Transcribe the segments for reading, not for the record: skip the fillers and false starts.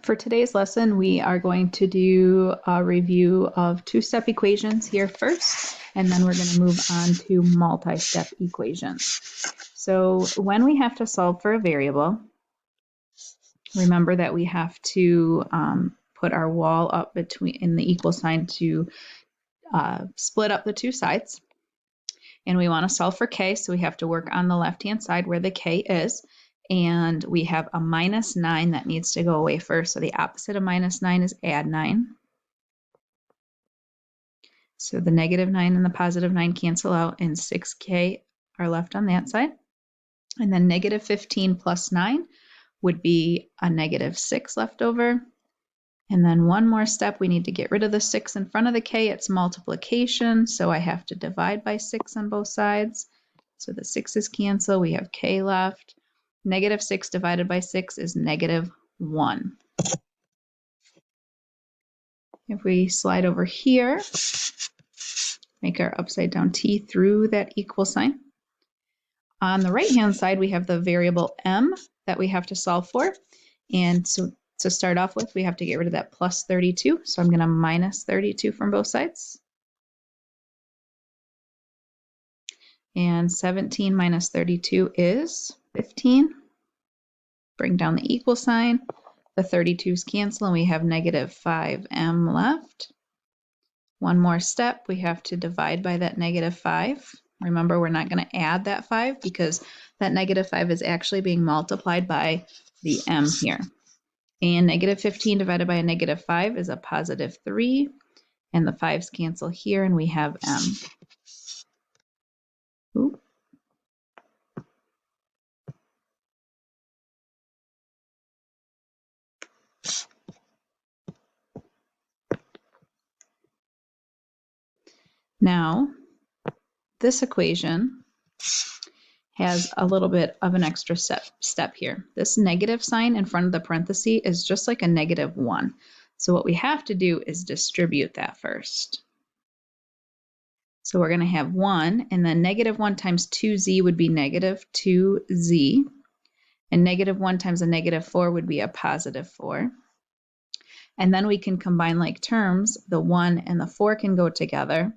For today's lesson, we are going to do a review of two-step equations here first, and then we're going to move on to multi-step equations. So when we have to solve for a variable, remember that we have to put our wall up in the equal sign to split up the two sides. And we want to solve for k, so we have to work on the left-hand side where the k is. And we have a -9 that needs to go away first. So the opposite of -9 is add 9. So the -9 and the +9 cancel out, and 6k are left on that side. And then -15 plus 9 would be a -6 left over. And then one more step, we need to get rid of the 6 in front of the k. It's multiplication, so I have to divide by 6 on both sides. So the 6's cancel, we have k left. -6 divided by 6 is -1. If we slide over here, make our upside down t through that equal sign. On the right hand side, we have the variable m that we have to solve for. And so to start off with, we have to get rid of that plus 32. So I'm going to minus 32 from both sides. And 17 minus 32 is 15. Bring down the equal sign. The 32's cancel, and we have -5m left. One more step, we have to divide by that -5. Remember, we're not going to add that 5 because that -5 is actually being multiplied by the m here. And -15 divided by a -5 is a +3. And the 5's cancel here, and we have m. Ooh. Now, this equation has a little bit of an extra step here. This negative sign in front of the parenthesis is just like a -1. So what we have to do is distribute that first. So we're going to have 1, and then -1 times 2z would be -2z. And -1 times a -4 would be a +4. And then we can combine like terms. The 1 and the 4 can go together.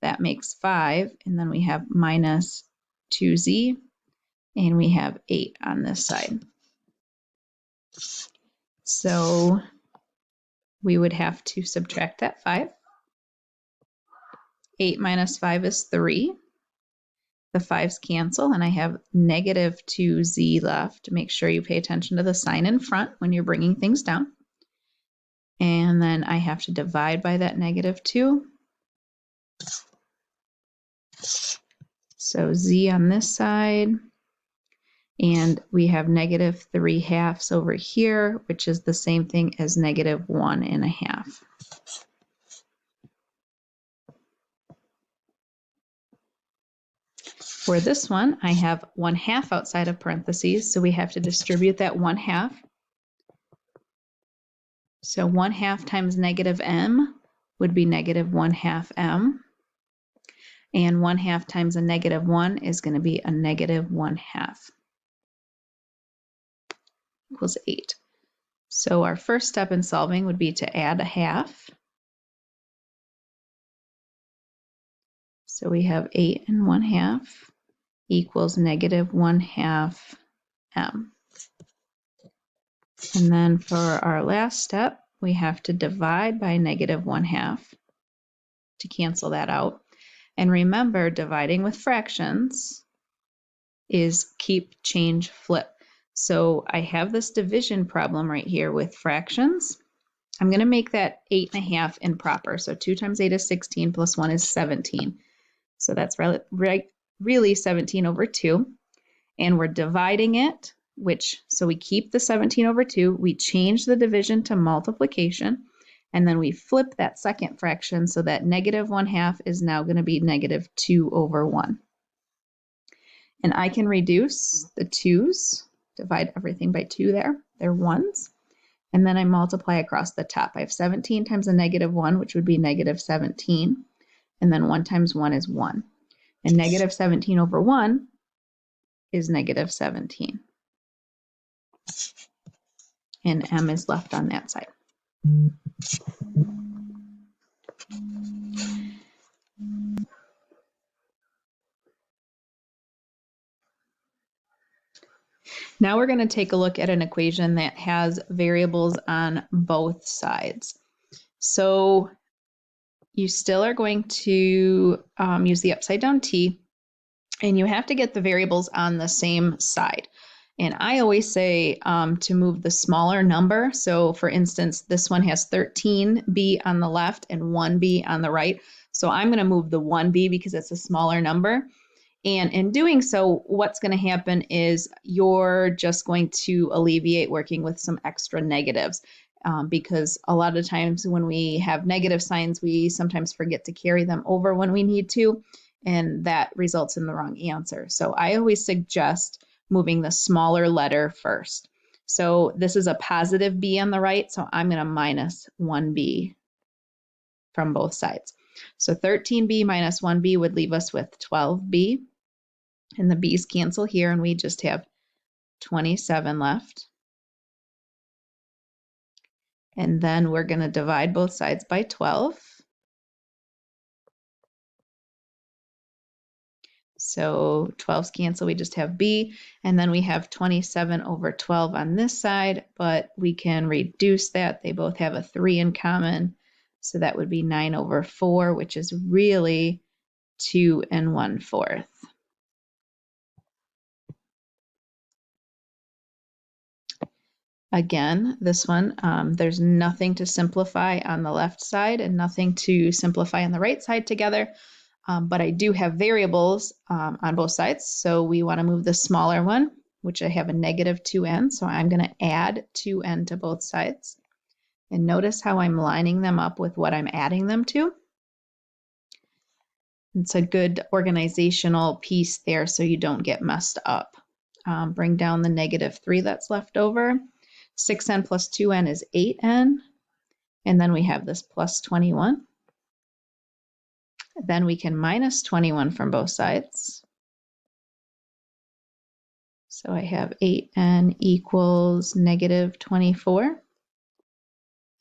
That makes 5, and then we have minus 2z, and we have 8 on this side. So we would have to subtract that 5. 8 minus 5 is 3. The 5's cancel, and I have -2z left. Make sure you pay attention to the sign in front when you're bringing things down. And then I have to divide by that -2. So z on this side, and we have -3/2 over here, which is the same thing as -1.5. For this one, I have 1/2 outside of parentheses, so we have to distribute that 1/2. So 1/2 times -m would be -1/2m. And 1/2 times a -1 is going to be a -1/2. Equals 8. So our first step in solving would be to add a 1/2. So we have 8 and 1/2 equals -1/2m. And then for our last step, we have to divide by -1/2 to cancel that out. And remember, dividing with fractions is keep, change, flip. So I have this division problem right here with fractions. I'm going to make that 8.5 improper. So 2 times 8 is 16 plus 1 is 17. So that's really 17 over 2. And we're dividing it, so we keep the 17 over 2. We change the division to multiplication. And then we flip that second fraction so that -1/2 is now going to be -2 over 1. And I can reduce the 2's, divide everything by 2 there. They're 1's. And then I multiply across the top. I have 17 times a -1, which would be -17. And then 1 times 1 is 1. And -17 over 1 is -17. and m is left on that side. Now we're going to take a look at an equation that has variables on both sides. So you still are going to use the upside down t, and you have to get the variables on the same side. And I always say to move the smaller number. So for instance, this one has 13b on the left and 1b on the right. So I'm going to move the 1b because it's a smaller number. And in doing so, what's going to happen is you're just going to alleviate working with some extra negatives. Because a lot of times when we have negative signs, we sometimes forget to carry them over when we need to, and that results in the wrong answer. So I always suggest moving the smaller letter first. So this is a positive b on the right, so I'm going to minus 1b from both sides. So 13b minus 1b would leave us with 12b, and the b's cancel here, and we just have 27 left. And then we're going to divide both sides by 12. So 12's cancel, we just have b, and then we have 27 over 12 on this side, but we can reduce that. They both have a 3 in common, so that would be 9 over 4, which is really 2 1/4. Again, this one, there's nothing to simplify on the left side and nothing to simplify on the right side together. But I do have variables on both sides. So we want to move the smaller one, which I have a negative 2n. So I'm going to add 2n to both sides. And notice how I'm lining them up with what I'm adding them to. It's a good organizational piece there so you don't get messed up. Bring down the negative 3 that's left over. 6n plus 2n is 8n. And then we have this plus 21. Then we can minus 21 from both sides. So I have 8n equals negative 24.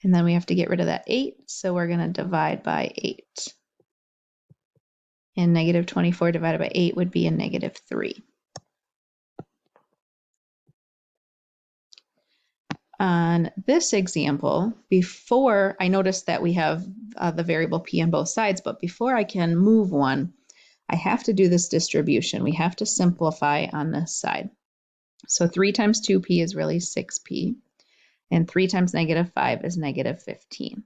And then we have to get rid of that 8, so we're going to divide by 8. And negative 24 divided by 8 would be a negative 3. On this example, before I noticed that we have the variable p on both sides, but before I can move one, I have to do this distribution. We have to simplify on this side. So 3 times 2p is really 6p, and 3 times negative 5 is negative 15.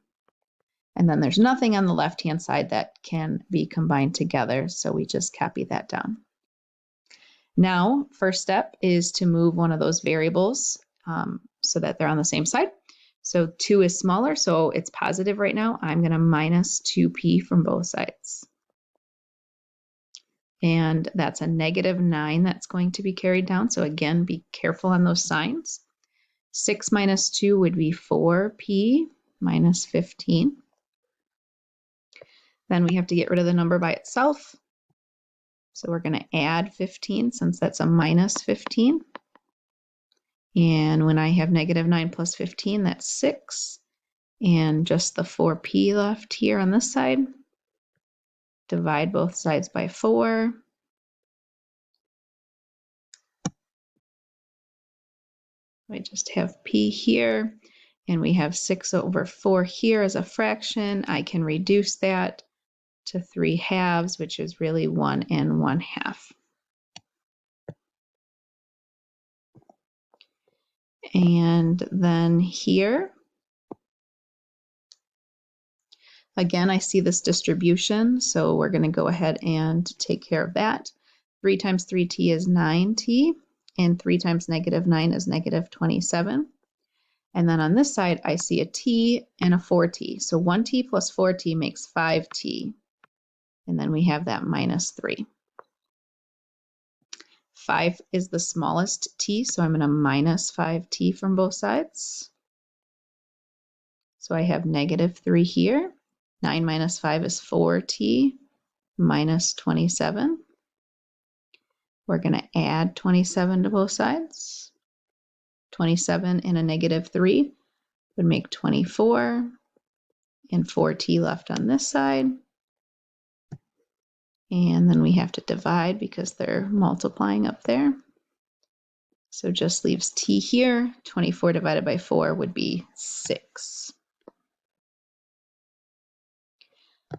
And then there's nothing on the left-hand side that can be combined together, so we just copy that down. Now, first step is to move one of those variables so that they're on the same side. So 2 is smaller, so it's positive right now. I'm going to minus 2p from both sides. And that's a negative 9 that's going to be carried down. So again, be careful on those signs. 6 minus 2 would be 4p minus 15. Then we have to get rid of the number by itself. So we're going to add 15 since that's a minus 15. And when I have negative 9 plus 15, that's 6. And just the 4p left here on this side. Divide both sides by 4. We just have p here. And we have 6 over 4 here as a fraction. I can reduce that to 3 halves, which is really 1 1/2. And then here, again, I see this distribution, so we're going to go ahead and take care of that. 3 times 3t is 9t, and 3 times negative 9 is negative 27. And then on this side, I see a t and a 4t. So 1t plus 4t makes 5t. And then we have that minus 3. 5 is the smallest t, so I'm going to minus 5t from both sides. So I have negative 3 here. 9 minus 5 is 4t minus 27. We're going to add 27 to both sides. 27 and a -3 would make 24, and 4t left on this side. And then we have to divide because they're multiplying up there. So just leaves t here. 24 divided by 4 would be 6.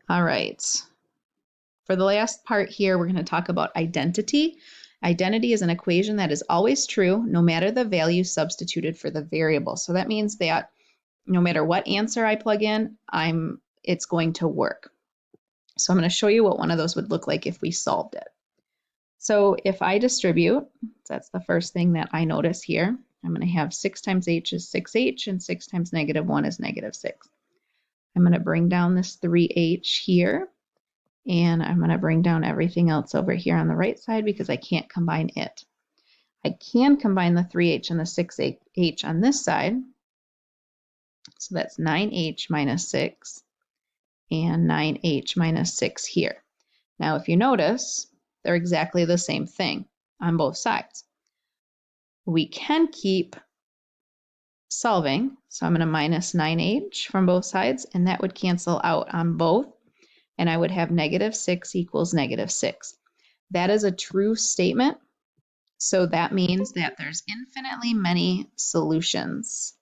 All right. For the last part here, we're going to talk about identity. Identity is an equation that is always true, no matter the value substituted for the variable. So that means that no matter what answer I plug in, it's going to work. So I'm going to show you what one of those would look like if we solved it. So if I distribute, that's the first thing that I notice here. I'm going to have 6 times h is 6h, and 6 times -1 is -6. I'm going to bring down this 3h here, and I'm going to bring down everything else over here on the right side because I can't combine it. I can combine the 3h and the 6h on this side. So that's 9h minus 6 and 9h minus 6 here. Now, if you notice, they're exactly the same thing on both sides. We can keep solving. So I'm going to minus 9h from both sides, and that would cancel out on both. And I would have -6 equals -6. That is a true statement. So that means that there's infinitely many solutions.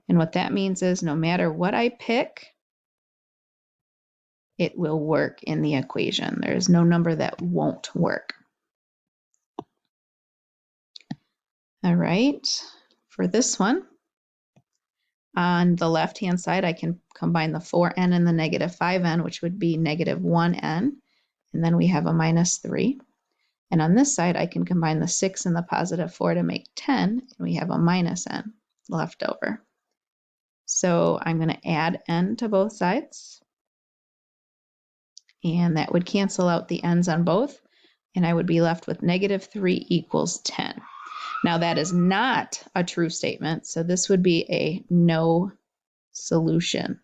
And what that means is no matter what I pick, it will work in the equation. There is no number that won't work. All right, for this one, on the left-hand side, I can combine the 4n and the -5n, which would be -1n, and then we have a -3. And on this side, I can combine the 6 and the +4 to make 10, and we have a -n left over. So I'm going to add n to both sides, and that would cancel out the n's on both, and I would be left with -3 equals 10. Now that is not a true statement, so this would be a no solution.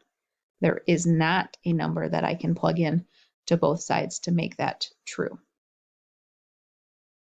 There is not a number that I can plug in to both sides to make that true.